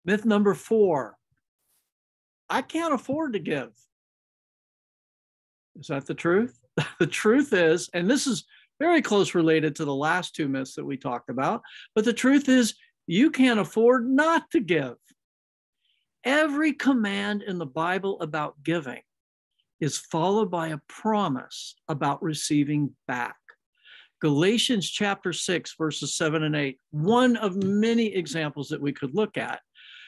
Myth number 4, I can't afford to give. Is that the truth? The truth is, and this is very close related to the last 2 myths that we talked about, but the truth is you can't afford not to give. Every command in the Bible about giving is followed by a promise about receiving back. Galatians chapter 6, verses 7 and 8, one of many examples that we could look at,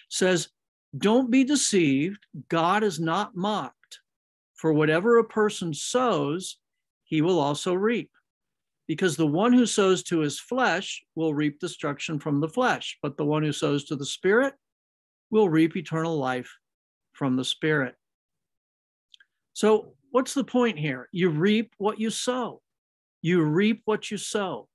says, don't be deceived, God is not mocked. For whatever a person sows, he will also reap. Because the one who sows to his flesh will reap destruction from the flesh, but the one who sows to the Spirit will reap eternal life from the Spirit. So what's the point here? You reap what you sow. You reap what you sow.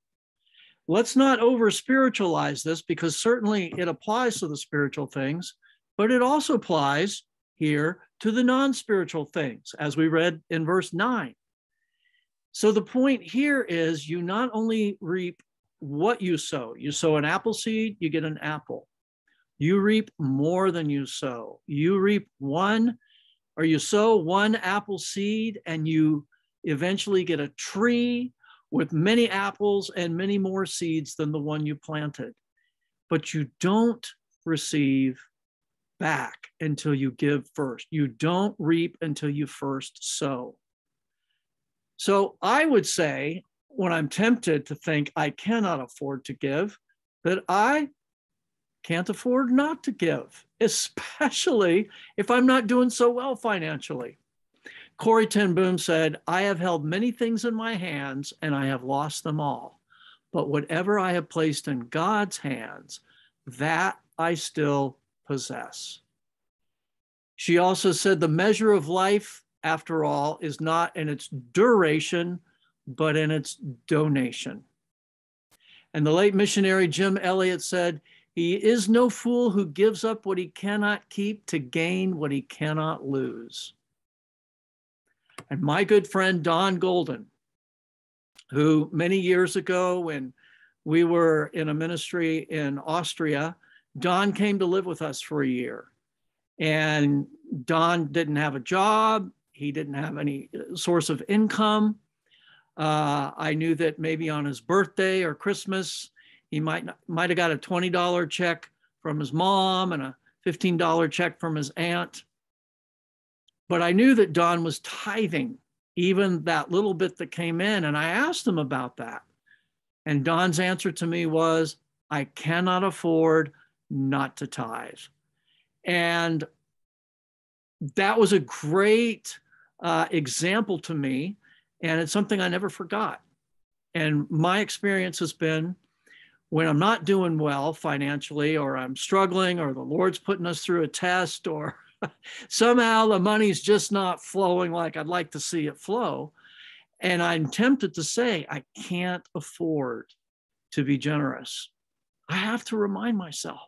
Let's not over-spiritualize this, because certainly it applies to the spiritual things, but it also applies here to the non-spiritual things, as we read in verse 9. So the point here is you not only reap what you sow. You sow an apple seed, you get an apple. You reap more than you sow. You reap you sow one apple seed and you eventually get a tree with many apples and many more seeds than the one you planted. But you don't receive back until you give first. You don't reap until you first sow. So I would say, when I'm tempted to think I cannot afford to give, that I can't afford not to give, especially if I'm not doing so well financially. Corrie ten Boom said, I have held many things in my hands and I have lost them all. But whatever I have placed in God's hands, that I still possess. She also said, the measure of life, after all, is not in its duration, but in its donation. And the late missionary Jim Elliot said, he is no fool who gives up what he cannot keep to gain what he cannot lose. And my good friend Don Golden, who many years ago when we were in a ministry in Austria, Don came to live with us for a year. And Don didn't have a job. He didn't have any source of income. I knew that maybe on his birthday or Christmas, he might have got a $20 check from his mom and a $15 check from his aunt. But I knew that Don was tithing, even that little bit that came in. And I asked him about that. And Don's answer to me was, I cannot afford not to tithe. And that was a great example to me. And it's something I never forgot. And my experience has been, when I'm not doing well financially, or I'm struggling, or the Lord's putting us through a test, or somehow the money's just not flowing like I'd like to see it flow, and I'm tempted to say, I can't afford to be generous, I have to remind myself,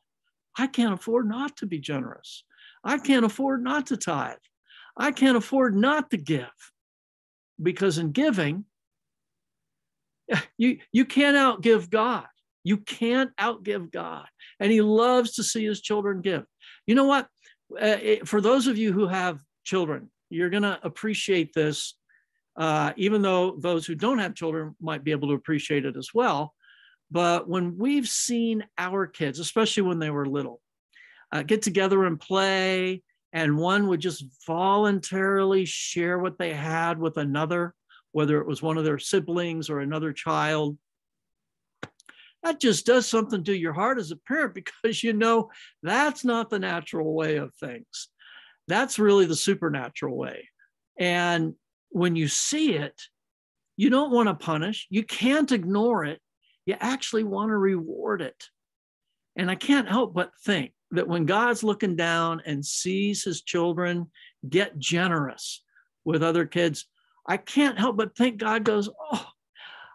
I can't afford not to be generous. I can't afford not to tithe. I can't afford not to give. Because in giving, you can't outgive God. You can't outgive God. And he loves to see his children give. You know what? For those of you who have children, you're going to appreciate this, even though those who don't have children might be able to appreciate it as well. But when we've seen our kids, especially when they were little, get together and play, and one would just voluntarily share what they had with another, whether it was one of their siblings or another child, that just does something to your heart as a parent, because you know that's not the natural way of things. That's really the supernatural way. And when you see it, you don't want to punish. You can't ignore it. You actually want to reward it. And I can't help but think that when God's looking down and sees his children get generous with other kids, I can't help but think God goes, oh,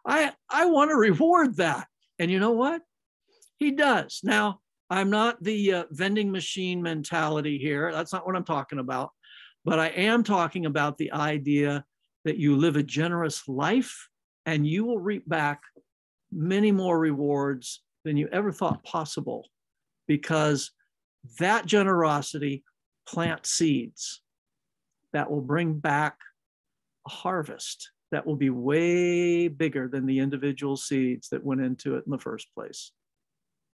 I want to reward that. And you know what? He does. Now, I'm not the vending machine mentality here. That's not what I'm talking about. But I am talking about the idea that you live a generous life and you will reap back many more rewards than you ever thought possible, because that generosity plant seeds that will bring back a harvest that will be way bigger than the individual seeds that went into it in the first place.